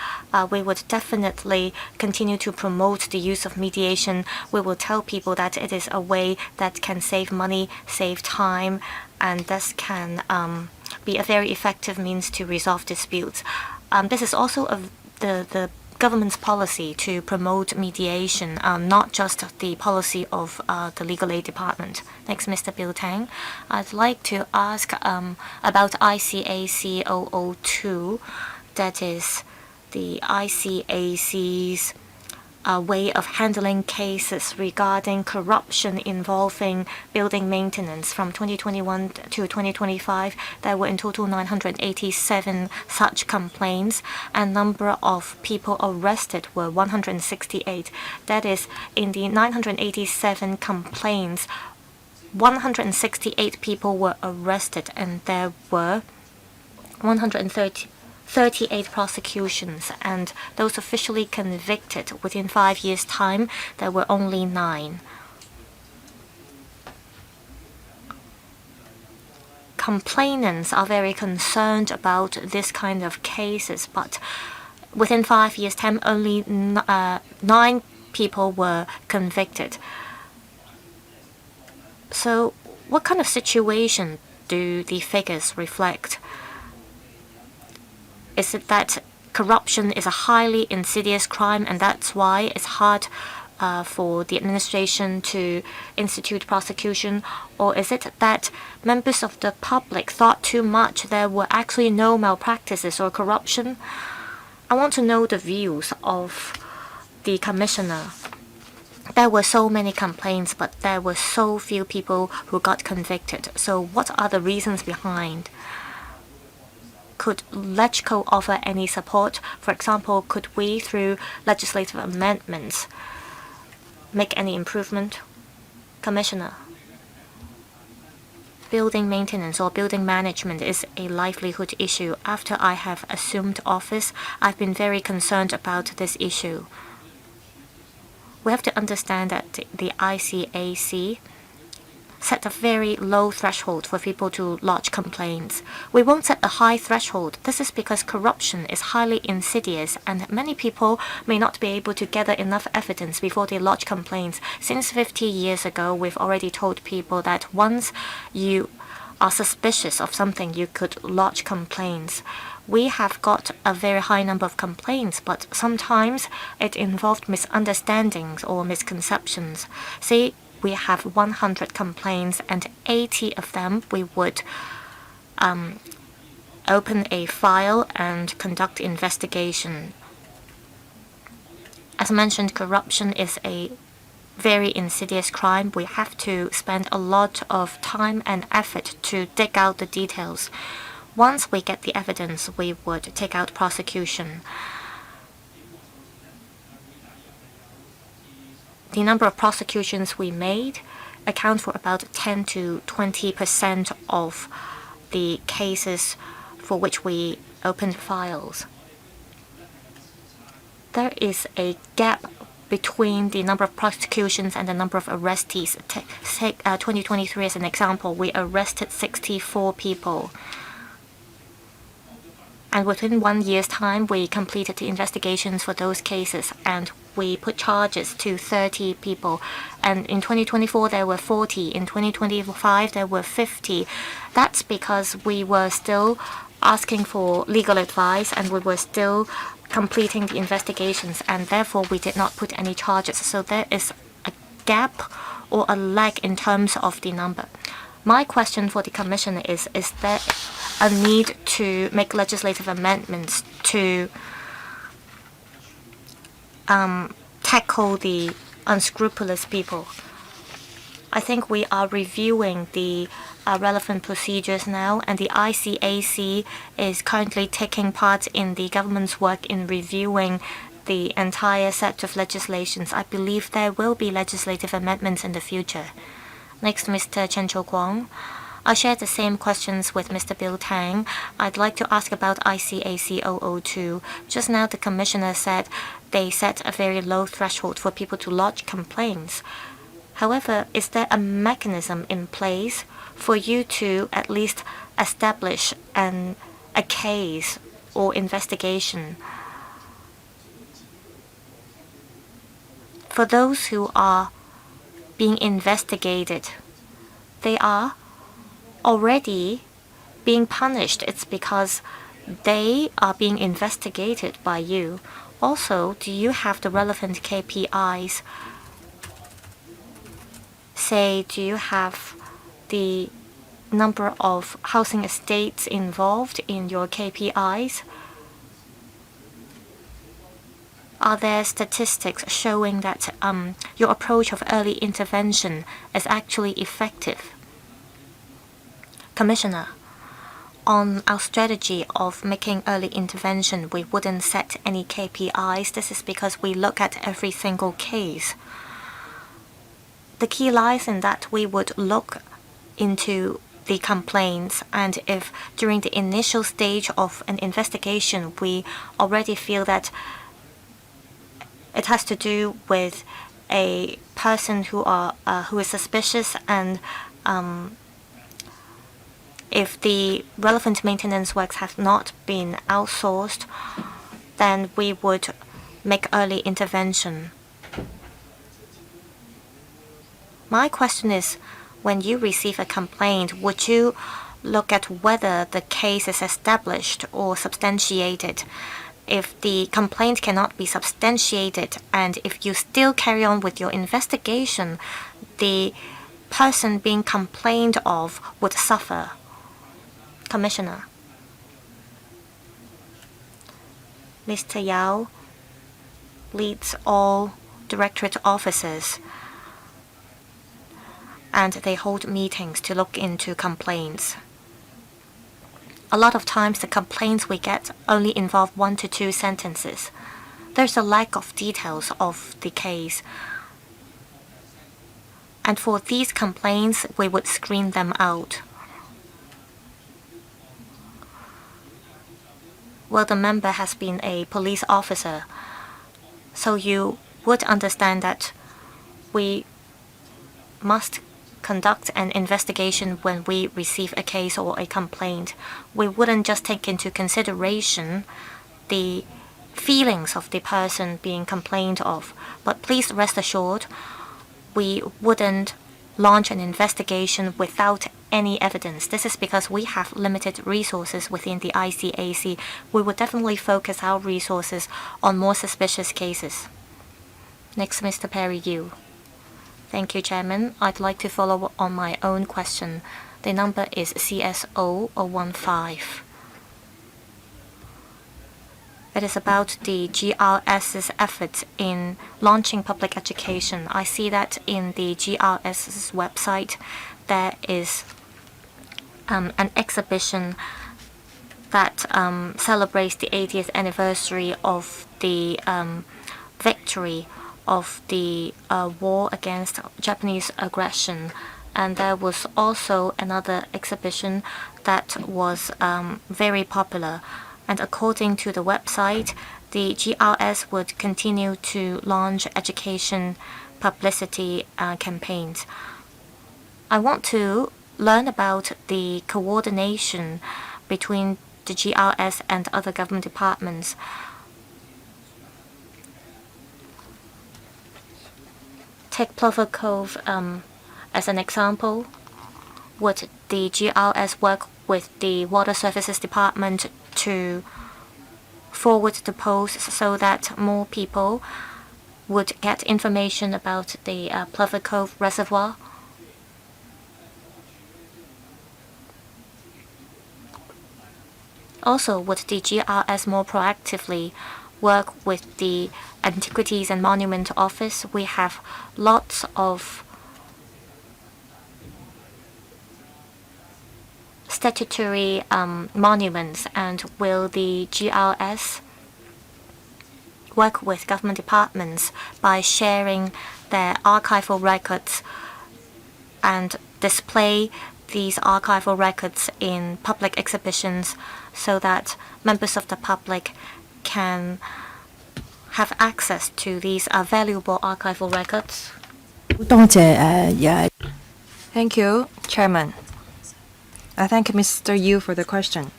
we would definitely continue to promote the use of mediation. We will tell people that it is a way that can save money, save time, and thus can be a very effective means to resolve disputes. This is also the government's policy to promote mediation, not just the policy of the Legal Aid Department. Next, Mr. Bill Tang. I'd like to ask about ICAC 002, that is the ICAC's way of handling cases regarding corruption involving building maintenance. From 2021 to 2025, there were in total 987 such complaints, and number of people arrested were 168. That is, in the 987 complaints, 168 people were arrested, and there were 138 prosecutions, and those officially convicted within 5 years' time, there were only 9. Complainants are very concerned about this kind of cases, but within 5 years' time, only 9 people were convicted. So, what kind of situation do the figures reflect? Is it that corruption is a highly insidious crime, and that's why it's hard for the administration to institute prosecution? Or is it that members of the public thought too much, there were actually no malpractices or corruption? I want to know the views of the commissioner. There were so many complaints, but there were so few people who got convicted. So what are the reasons behind? Could LegCo offer any support? For example, could we, through legislative amendments, make any improvement? Commissioner, building maintenance or building management is a livelihood issue. After I have assumed office, I've been very concerned about this issue. We have to understand that the ICAC set a very low threshold for people to lodge complaints. We won't set a high threshold. This is because corruption is highly insidious, and many people may not be able to gather enough evidence before they lodge complaints. Since 50 years ago, we've already told people that once you are suspicious of something, you could lodge complaints. We have got a very high number of complaints, but sometimes it involved misunderstandings or misconceptions. Say we have 100 complaints, and 80 of them we would open a file and conduct investigation. As mentioned, corruption is a very insidious crime. We have to spend a lot of time and effort to dig out the details. Once we get the evidence, we would take out prosecution. The number of prosecutions we made account for about 10 to 20% of the cases for which we opened files. There is a gap between the number of prosecutions and the number of arrestees. Take 2023 as an example. We arrested 64 people. And within 1 year's time, we completed the investigations for those cases, and we put charges to 30 people. And in 2024, there were 40. In 2025, there were 50. That's because we were still asking for legal advice, and we were still completing the investigations, and therefore we did not put any charges. So there is a gap or a lag in terms of the number. My question for the Commissioner is there a need to make legislative amendments to tackle the unscrupulous people? I think we are reviewing the relevant procedures now, and the ICAC is currently taking part in the government's work in reviewing the entire set of legislations. I believe there will be legislative amendments in the future. Next, Mr. Chen Chou-kwong. I share the same questions with Mr. Bill Tang. I'd like to ask about ICAC 002. Just now the Commissioner said they set a very low threshold for people to lodge complaints. However, is there a mechanism in place for you to at least establish a case or investigation? For those who are being investigated, they are already being punished. It's because they are being investigated by you. Also, do you have the relevant KPIs? Say, do you have the number of housing estates involved in your KPIs? Are there statistics showing that your approach of early intervention is actually effective? Commissioner, on our strategy of making early intervention, we wouldn't set any KPIs. This is because we look at every single case. The key lies in that we would look into the complaints, and if during the initial stage of an investigation we already feel that it has to do with a person who is suspicious, and if the relevant maintenance works have not been outsourced, then we would make early intervention. My question is, when you receive a complaint, would you look at whether the case is established or substantiated? If the complaint cannot be substantiated, and if you still carry on with your investigation, the person being complained of would suffer. Commissioner. Mr. Yao leads all directorate officers, and they hold meetings to look into complaints. A lot of times the complaints we get only involve 1 to 2 sentences. There's a lack of details of the case. And for these complaints, we would screen them out. Well, the member has been a police officer, so you would understand that we must conduct an investigation when we receive a case or a complaint. We wouldn't just take into consideration the feelings of the person being complained of, but please rest assured, we wouldn't launch an investigation without any evidence. This is because we have limited resources within the ICAC. We would definitely focus our resources on more suspicious cases. Next, Mr. Perry Yu. Thank you, Chairman. I'd like to follow on my own question. The number is CSO 015. It is about the GRS's efforts in launching public education. I see that in the GRS's website there is an exhibition that celebrates the 80th anniversary of the victory of the war against Japanese aggression. And there was also another exhibition that was very popular. And according to the website, the GRS would continue to launch education publicity campaigns. I want to learn about the coordination between the GRS and other government departments. Take Plover Cove as an example. Would the GRS work with the Water Services Department to forward the posts so that more people would get information about the Plover Cove Reservoir? Also, would the GRS more proactively work with the Antiquities and Monument Office? We have lots of statutory monuments, and will the GRS work with government departments by sharing their archival records and display these archival records in public exhibitions so that members of the public can have access to these valuable archival records. Thank you, Chairman. I thank Mr. Yu for the question.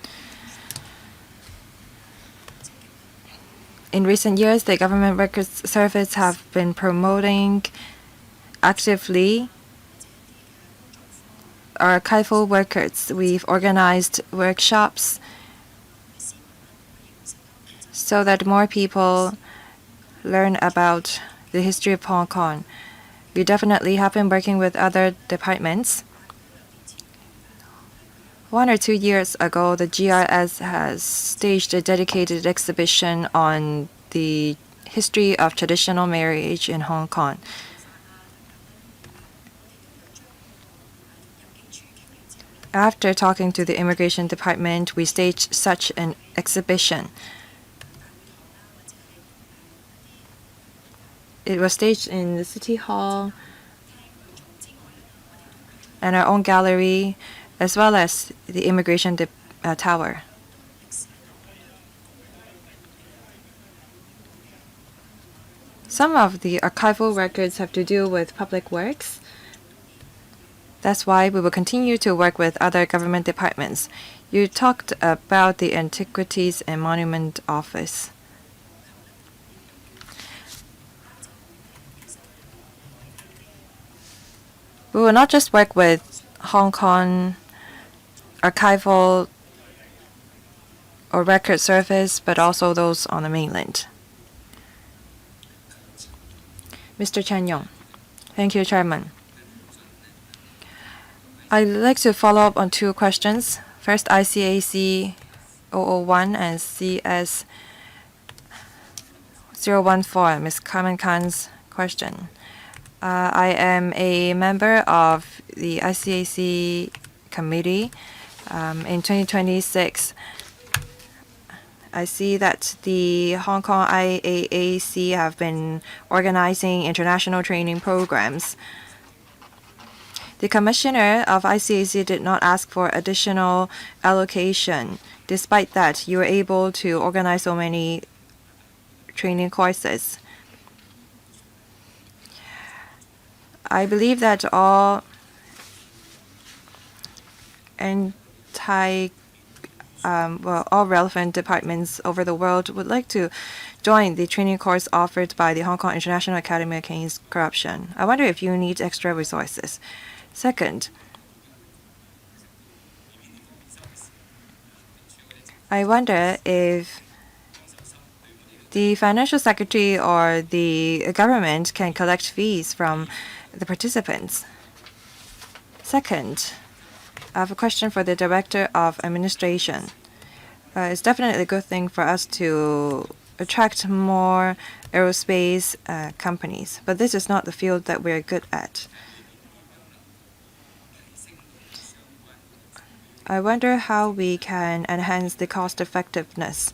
In recent years, the Government Records Service have been promoting actively archival records. We've organized workshops so that more people learn about the history of Hong Kong. We definitely have been working with other departments. 1 or 2 years ago, the GRS has staged a dedicated exhibition on the history of traditional marriage in Hong Kong. After talking to the Immigration Department, we staged such an exhibition. It was staged in the City Hall and our own gallery, as well as the Immigration Tower. Some of the archival records have to do with public works. That's why we will continue to work with other government departments. You talked about the Antiquities and Monument Office. We will not just work with Hong Kong archival or record service, but also those on the mainland. Mr. Chan Yong. Thank you, Chairman. I'd like to follow up on 2 questions. First, ICAC 001 and CS 014, Ms. Carmen Khan's question. I am a member of the ICAC committee. In 2026, I see that the Hong Kong IAAC have been organizing international training programs. The commissioner of ICAC did not ask for additional allocation. Despite that, you were able to organize so many training courses. I believe that all all relevant departments over the world would like to join the training course offered by the Hong Kong International Academy Against Corruption. I wonder if you need extra resources. Second, I wonder if the financial secretary or the government can collect fees from the participants. Second, I have a question for the Director of Administration. It's definitely a good thing for us to attract more aerospace companies, but this is not the field that we're good at. I wonder how we can enhance the cost effectiveness.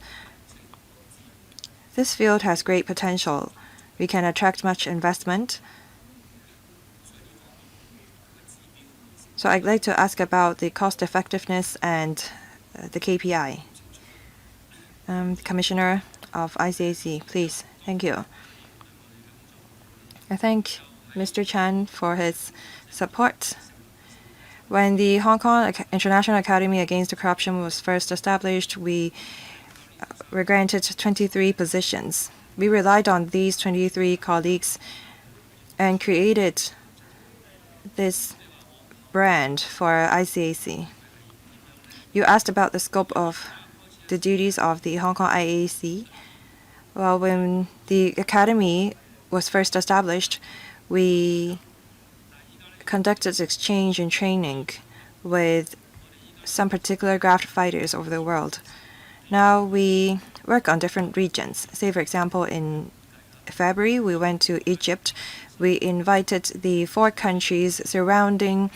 This field has great potential. We can attract much investment. So I'd like to ask about the cost effectiveness and the KPI. Commissioner of ICAC, please. Thank you. I thank Mr. Chan for his support. When the Hong Kong International Academy Against Corruption was first established, we were granted 23 positions. We relied on these 23 colleagues and created this brand for ICAC. You asked about the scope of the duties of the Hong Kong IAC. Well, when the academy was first established, we conducted exchange and training with some particular graft fighters over the world. Now we work on different regions. Say, for example, in February, we went to Egypt. We invited the 4 countries surrounding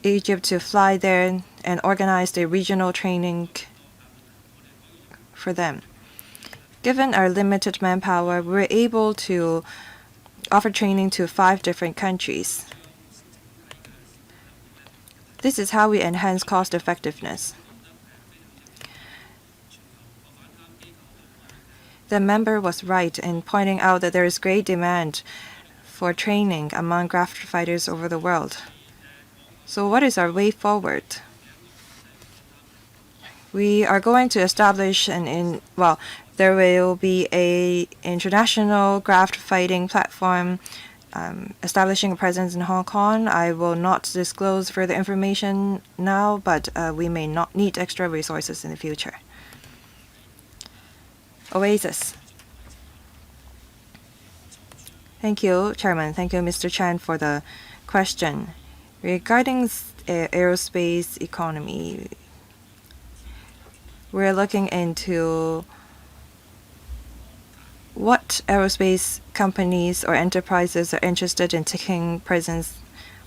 Egypt to fly there and organize a regional training for them. Given our limited manpower, we were able to offer training to 5 different countries. This is how we enhance cost effectiveness. The member was right in pointing out that there is great demand for training among graft fighters over the world. So what is our way forward? We are going to establish there will be a international graft fighting platform establishing a presence in Hong Kong. I will not disclose further information now, but we may not need extra resources in the future. Oasis. Thank you, Chairman. Thank you, Mr. Chan, for the question. Regarding aerospace economy, we're looking into what aerospace companies or enterprises are interested in taking presence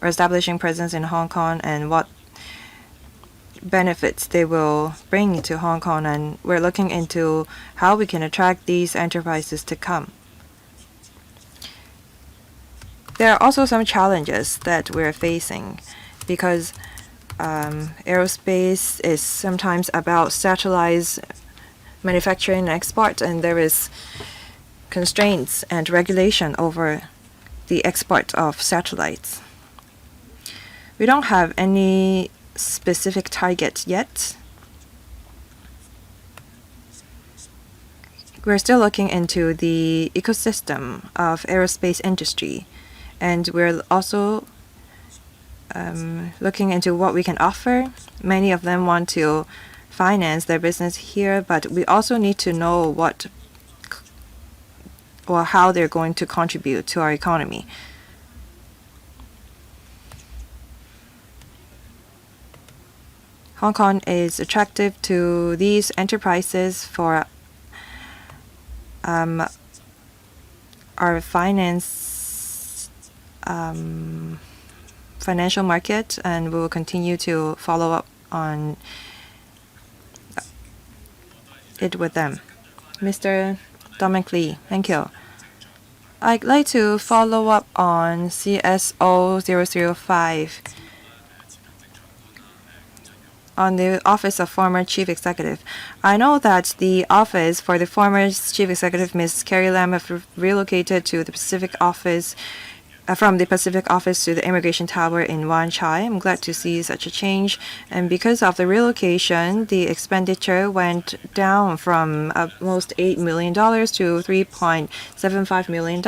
or establishing presence in Hong Kong and what benefits they will bring to Hong Kong, and we're looking into how we can attract these enterprises to come. There are also some challenges that we're facing because aerospace is sometimes about satellite manufacturing and export, and there is constraints and regulation over the export of satellites. We don't have any specific target yet. We're still looking into the ecosystem of aerospace industry, and we're also looking into what we can offer. Many of them want to finance their business here, but we also need to know what or how they're going to contribute to our economy. Hong Kong is attractive to these enterprises for our financial market, and we will continue to follow up on it with them. Mr. Dominic Lee, thank you. I'd like to follow up on CSO 005 on the Office of Former Chief Executive. I know that the office for the former Chief Executive, Ms. Carrie Lam, have relocated to the Pacific office, from the Pacific office to the Immigration Tower in Wan Chai. I'm glad to see such a change. And because of the relocation, the expenditure went down from almost $8 million to $3.75 million.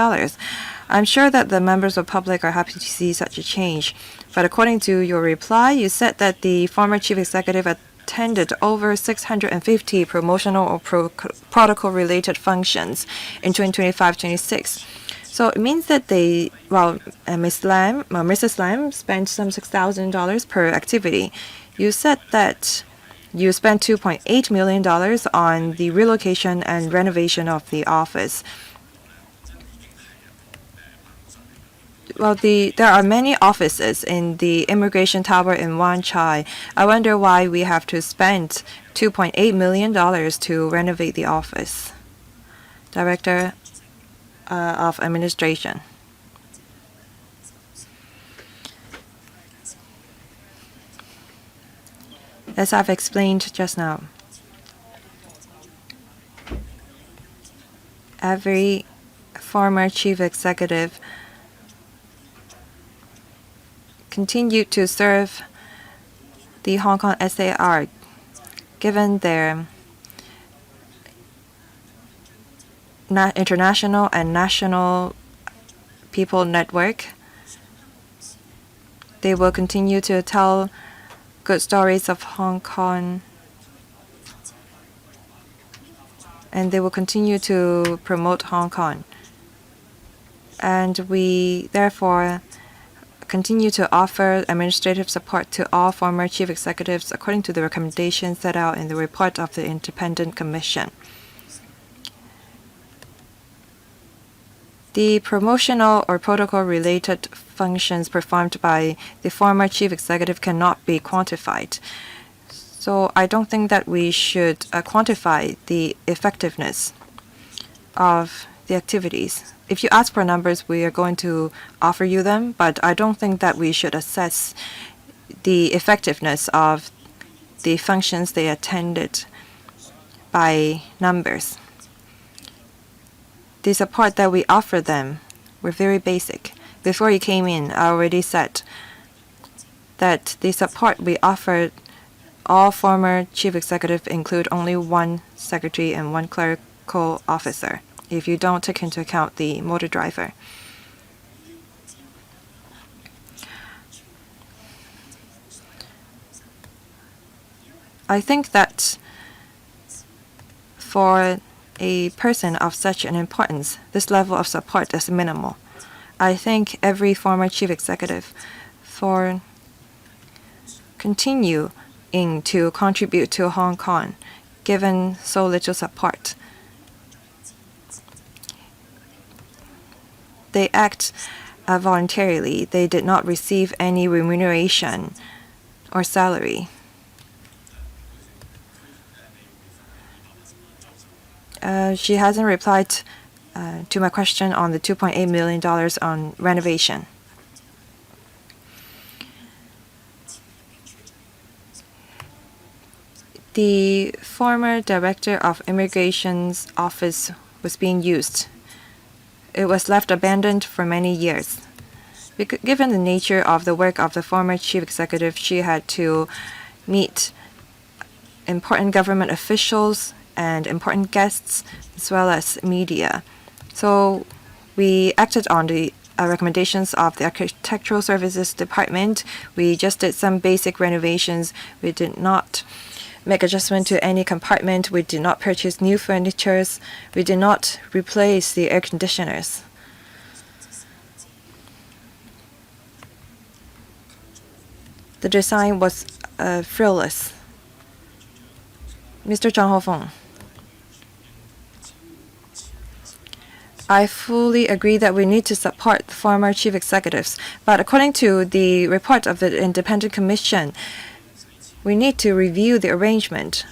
I'm sure that the members of the public are happy to see such a change. But according to your reply, you said that the former chief executive attended over 650 promotional or protocol-related functions in 2025-26. So it means that Mrs. Lam spent some $6,000 per activity. You said that you spent $2.8 million on the relocation and renovation of the office. Well, there are many offices in the Immigration Tower in Wan Chai. I wonder why we have to spend $2.8 million to renovate the office. Director of Administration. As I've explained just now, every former chief executive continued to serve the Hong Kong SAR, given their international and national people network. They will continue to tell good stories of Hong Kong, and they will continue to promote Hong Kong. And we therefore continue to offer administrative support to all former chief executives according to the recommendations set out in the report of the Independent Commission. The promotional or protocol-related functions performed by the former chief executive cannot be quantified. So I don't think that we should quantify the effectiveness of the activities. If you ask for numbers, we are going to offer you them, but I don't think that we should assess the effectiveness of the functions they attended by numbers. The support that we offer them were very basic. Before you came in, I already said that the support we offered all former chief executives include only one secretary and one clerical officer, if you don't take into account the motor driver. I think that for a person of such an importance, this level of support is minimal. I think every former chief executive for continuing to contribute to Hong Kong, given so little support. They act voluntarily. They did not receive any remuneration or salary. She hasn't replied to my question on the $2.8 million on renovation. The former director of Immigration's office was being used. It was left abandoned for many years. Given the nature of the work of the former chief executive, she had to meet important government officials and important guests, as well as media. So we acted on the recommendations of the Architectural Services Department. We just did some basic renovations. We did not make adjustment to any compartment. We did not purchase new furniture. We did not replace the air conditioners. The design was frivolous. Mr. Zhang Hofeng, I fully agree that we need to support former chief executives, but according to the report of the independent commission, we need to review the arrangement.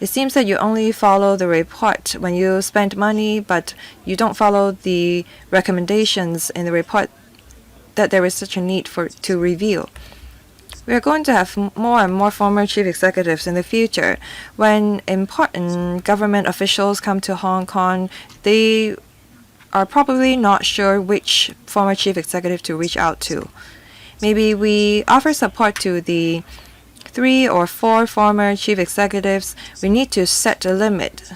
It seems that you only follow the report when you spend money, but you don't follow the recommendations in the report that there is such a need to review. We are going to have more and more former chief executives in the future. When important government officials come to Hong Kong, they are probably not sure which former chief executive to reach out to. Maybe we offer support to the 3 or 4 former chief executives. We need to set a limit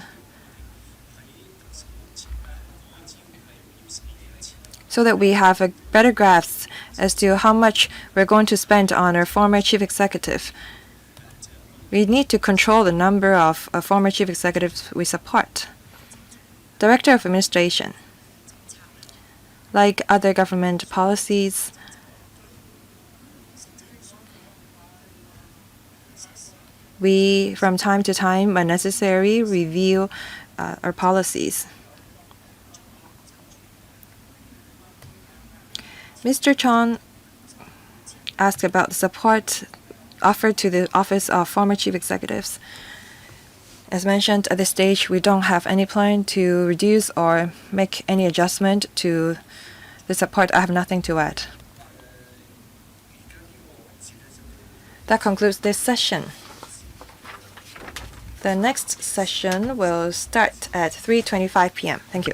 so that we have a better grasp as to how much we're going to spend on our former chief executive. We need to control the number of former chief executives we support. Director of Administration. Like other government policies, we, from time to time, when necessary, review our policies. Mr. Chong asked about the support offered to the Office of Former Chief Executives. As mentioned, at this stage, we don't have any plan to reduce or make any adjustment to the support. I have nothing to add. That concludes this session. The next session will start at 3:25 p.m. Thank you.